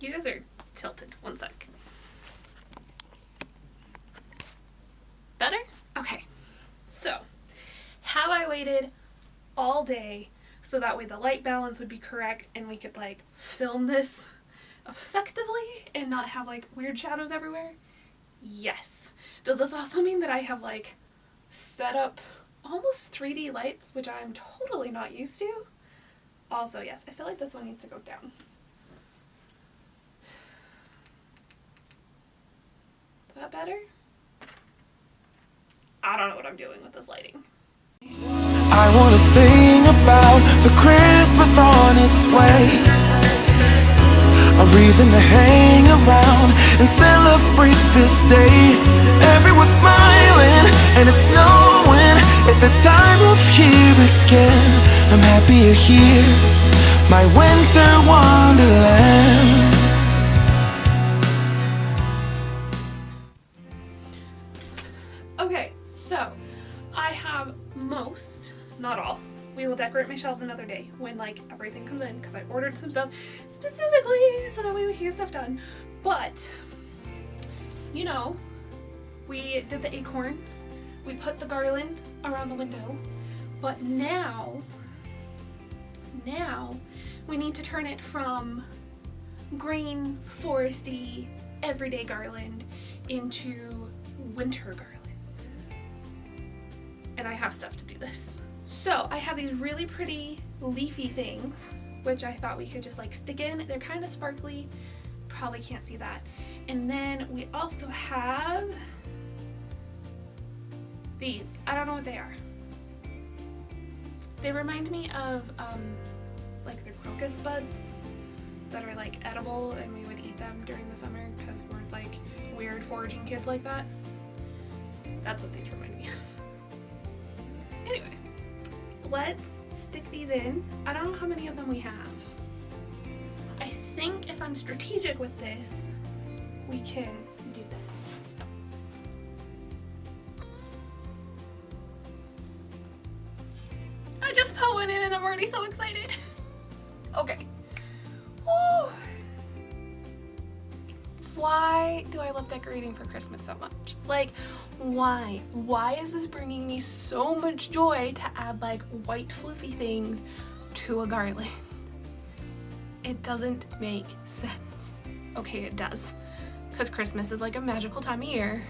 You guys are tilted. One sec. Better? Okay. So, have I waited all day so that way the light balance would be correct and we could like film this effectively and not have like weird shadows everywhere? Yes. Does this also mean that I have like set up almost 3D lights, which I'm totally not used to? Also, yes, I feel like this one needs to go down. Is that better? I don't know what I'm doing with this lighting. I wanna sing about the Christmas on its way, a reason to hang around and celebrate this day. Everyone's smiling and it's snowing, it's the time of year again. I'm happy you're here, my winter wonderland. Okay, so I have most, not all. We will decorate my shelves another day when like everything comes in because I ordered some stuff specifically so that way we can get stuff done. But, you know, we did the acorns, we put the garland around the window, but now we need to turn it from green, foresty, everyday garland into winter garland. And I have stuff to do this. So I have these really pretty leafy things, which I thought we could just like stick in. They're kind of sparkly, probably can't see that. And then we also have these. I don't know what they are. They remind me of like the crocus buds that are like edible, and we would eat them during the summer because we're like weird foraging kids like that. That's what these remind me of. Anyway, let's stick these in. I don't know how many of them we have. I think if I'm strategic with this, we can do this. I just put one in and I'm already so excited. Okay. Woo. Why do I love decorating for Christmas so much? Like, why? Why is this bringing me so much joy to add like white floofy things to a garland? It doesn't make sense. Okay, it does. Because Christmas is like a magical time of year.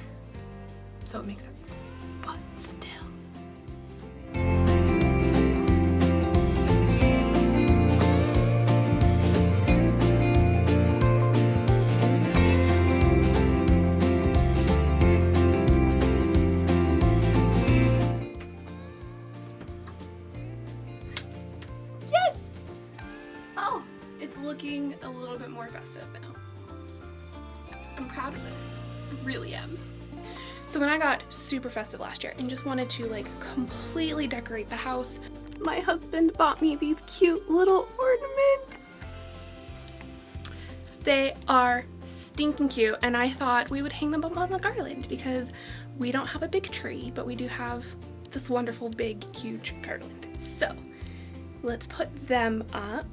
So it makes sense. But still. Looking a little bit more festive now. I'm proud of this. I really am. So when I got super festive last year and just wanted to like completely decorate the house, my husband bought me these cute little ornaments. They are stinking cute, and I thought we would hang them up on the garland because we don't have a big tree, but we do have this wonderful big huge garland. So let's put them up.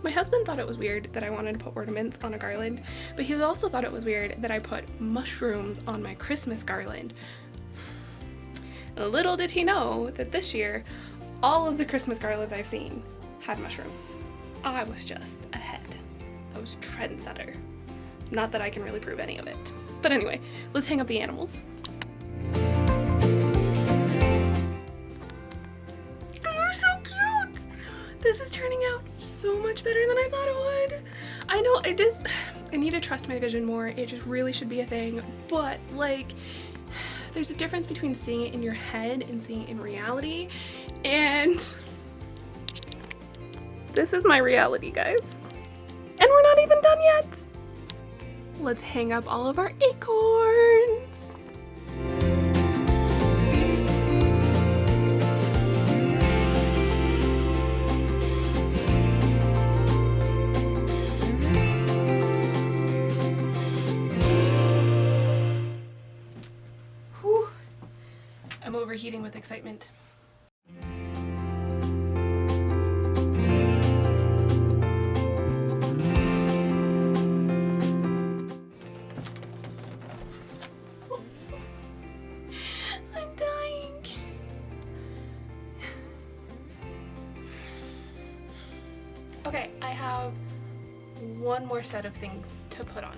My husband thought it was weird that I wanted to put ornaments on a garland, but he also thought it was weird that I put mushrooms on my Christmas garland. Little did he know that this year, all of the Christmas garlands I've seen had mushrooms. I was just ahead. I was trendsetter. Not that I can really prove any of it. But anyway, let's hang up the animals. They're so cute! This is turning out so much better than I thought it would. I know, I need to trust my vision more. It just really should be a thing. But like, there's a difference between seeing it in your head and seeing it in reality. And this is my reality, guys. And we're not even done yet. Let's hang up all of our acorns. I'm overheating with excitement. Okay, I have one more set of things to put on.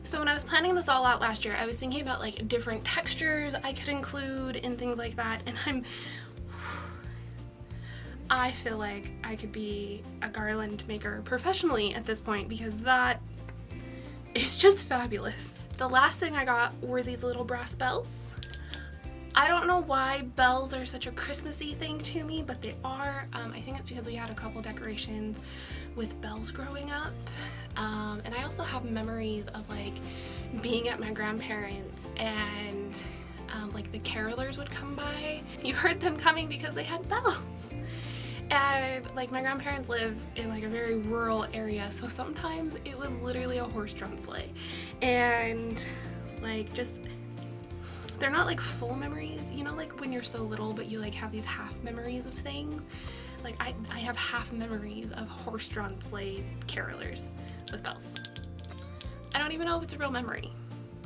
So when I was planning this all out last year, I was thinking about like different textures I could include and things like that, and I feel like I could be a garland maker professionally at this point because that is just fabulous. The last thing I got were these little brass bells. I don't know why bells are such a Christmassy thing to me, but they are. I think it's because we had a couple decorations with bells growing up. And I also have memories of like being at my grandparents and like the carolers would come by. You heard them coming because they had bells. And like my grandparents live in like a very rural area, so sometimes it was literally a horse-drawn sleigh. And like just, they're not like full memories, you know, like when you're so little but you like have these half memories of things. Like I have half memories of horse-drawn sleigh carolers with bells. I don't even know if it's a real memory,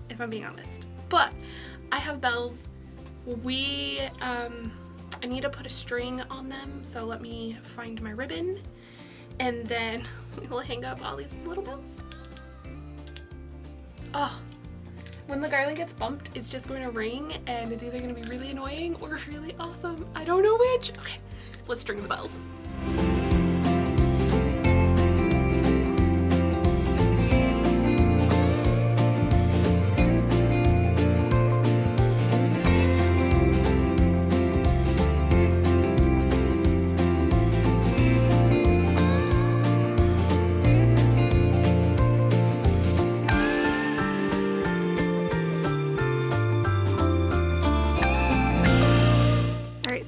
if I'm being honest. But I have bells. I need to put a string on them, so let me find my ribbon and then we will hang up all these little bells. Oh, when the garland gets bumped, it's just going to ring and it's either going to be really annoying or really awesome. I don't know which. Okay, let's string the bells.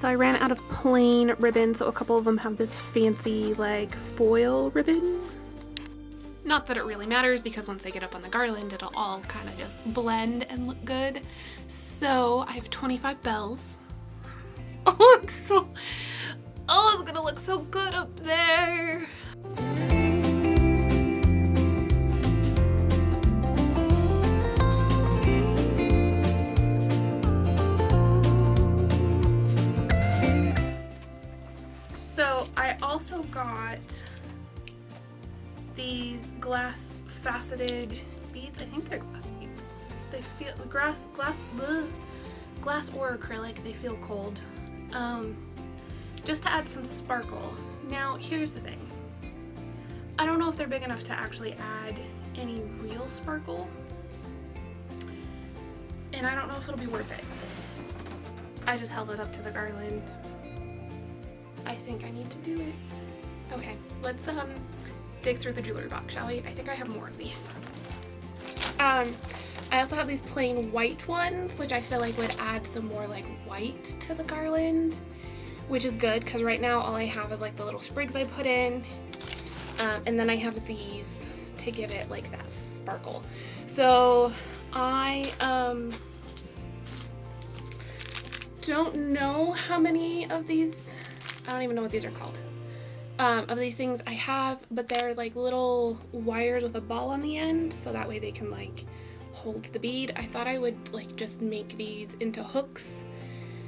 So I ran out of plain ribbon, so a couple of them have this fancy like foil ribbon. Not that it really matters because once they get up on the garland, it'll all kind of just blend and look good. So I have 25 bells. Oh, it's gonna look so good up there. So I also got these glass faceted beads. I think they're glass beads. They feel glass or acrylic. They feel cold. Just to add some sparkle. Now here's the thing. I don't know if they're big enough to actually add any real sparkle, and I don't know if it'll be worth it. I just held it up to the garland. I think I need to do it. Okay, let's dig through the jewelry box, shall we? I think I have more of these. I also have these plain white ones, which I feel like would add some more like white to the garland, which is good because right now all I have is like the little sprigs I put in, and then I have these to give it like that sparkle. So I don't know how many of these, I don't even know what these are called, of these things I have, but they're like little wires with a ball on the end, so that way they can like hold the bead. I thought I would like just make these into hooks,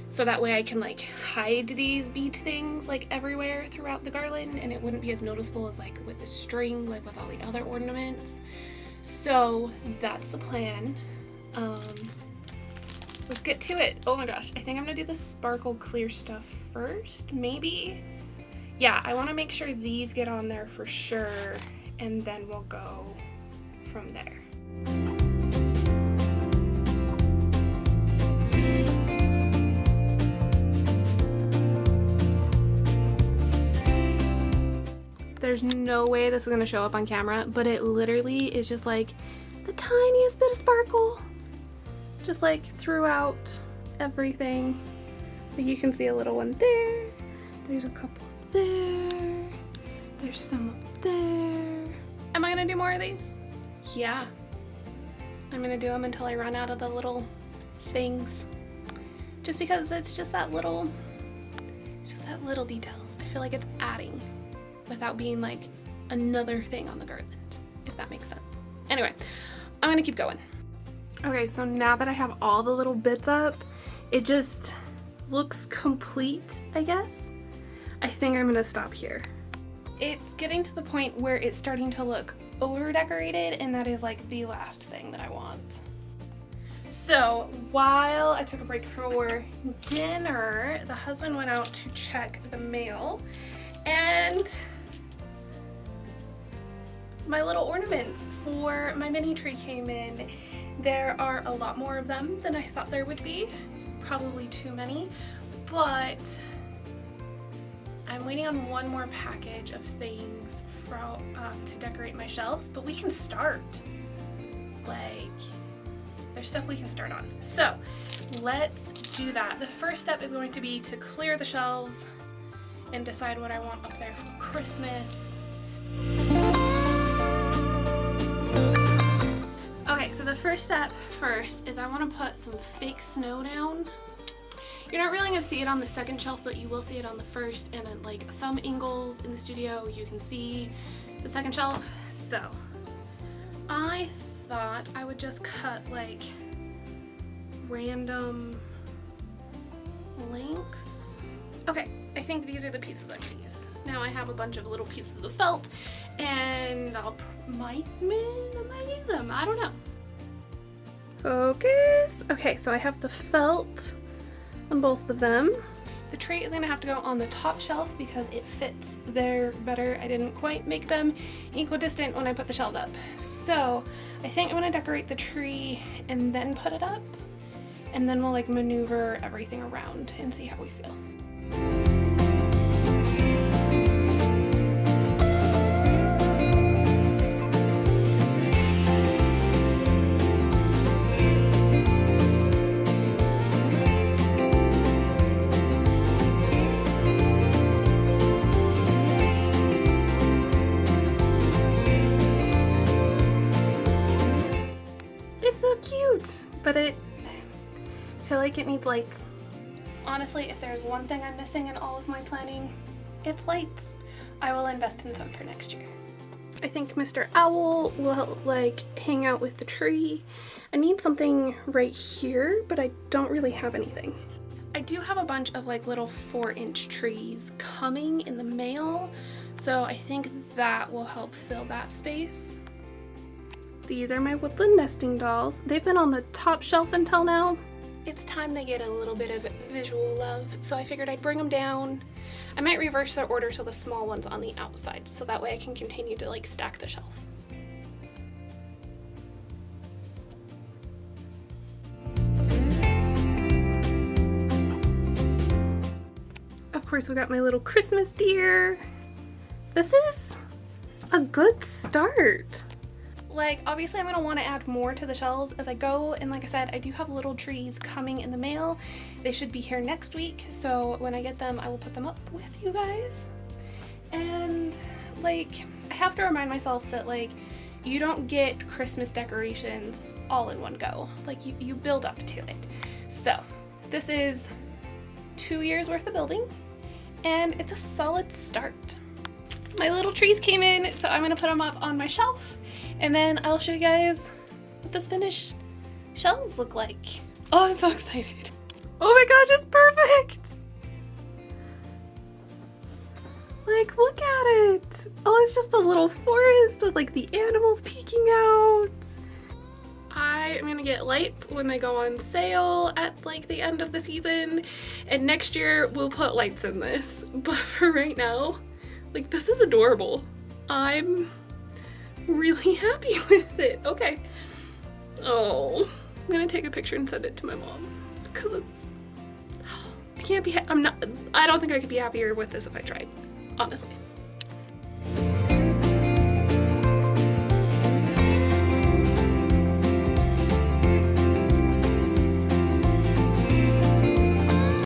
so that way I can like hide these bead things like everywhere throughout the garland, and it wouldn't be as noticeable as like with the string, like with all the other ornaments. So that's the plan. Let's get to it. Oh my gosh, I think I'm gonna do the sparkle clear stuff first, maybe? Yeah, I wanna make sure these get on there for sure, and then we'll go from there. There's no way this is gonna show up on camera, but it literally is just like the tiniest bit of sparkle. Just like throughout everything. Like you can see a little one there. There's a couple there. There's some up there. Am I gonna do more of these? Yeah. I'm gonna do them until I run out of the little things. Just because it's just that little detail. I feel like it's adding without being like another thing on the garland, if that makes sense. Anyway, I'm gonna keep going. Okay, so now that I have all the little bits up, it just looks complete, I guess. I think I'm gonna stop here. It's getting to the point where it's starting to look over decorated, and that is like the last thing that I want. So while I took a break for dinner, the husband went out to check the mail, and my little ornaments for my mini tree came in. There are a lot more of them than I thought there would be, probably too many, but I'm waiting on one more package of things to decorate my shelves, but we can start. Like, there's stuff we can start on. So let's do that. The first step is going to be to clear the shelves and decide what I want up there for Christmas. Okay, so the first step is I want to put some fake snow down. You're not really going to see it on the second shelf, but you will see it on the first, and at like some angles in the studio you can see the second shelf. So I thought I would just cut like random lengths. Okay, I think these are the pieces I'm going to use. Now I have a bunch of little pieces of felt, and I might use them. I don't know. Focus. Okay, so I have the felt on both of them. The tree is going to have to go on the top shelf because it fits there better. I didn't quite make them equidistant when I put the shelves up. So I think I'm going to decorate the tree and then put it up, and then we'll like maneuver everything around and see how we feel. But I feel like it needs lights. Honestly, if there's one thing I'm missing in all of my planning, it's lights. I will invest in some for next year. I think Mr. Owl will like hang out with the tree. I need something right here, but I don't really have anything. I do have a bunch of like little 4-inch trees coming in the mail, so I think that will help fill that space. These are my woodland nesting dolls. They've been on the top shelf until now. It's time they get a little bit of visual love, so I figured I'd bring them down. I might reverse their order so the small one's on the outside, so that way I can continue to like stack the shelf. Of course, we got my little Christmas deer. This is a good start. Like, obviously I'm going to want to add more to the shelves as I go, and like I said, I do have little trees coming in the mail. They should be here next week, so when I get them I will put them up with you guys. And like, I have to remind myself that like, you don't get Christmas decorations all in one go. Like, you build up to it. So this is 2 years worth of building, and it's a solid start. My little trees came in, so I'm going to put them up on my shelf. And then I'll show you guys what this finished shelves look like. Oh, I'm so excited. Oh my gosh, it's perfect. Like, look at it. Oh, it's just a little forest with like the animals peeking out. I am gonna get lights when they go on sale at like the end of the season. And next year we'll put lights in this. But for right now, like, this is adorable. I'm really happy with it. Okay. Oh, I'm gonna take a picture and send it to my mom because it's, I can't be, I don't think I could be happier with this if I tried, honestly.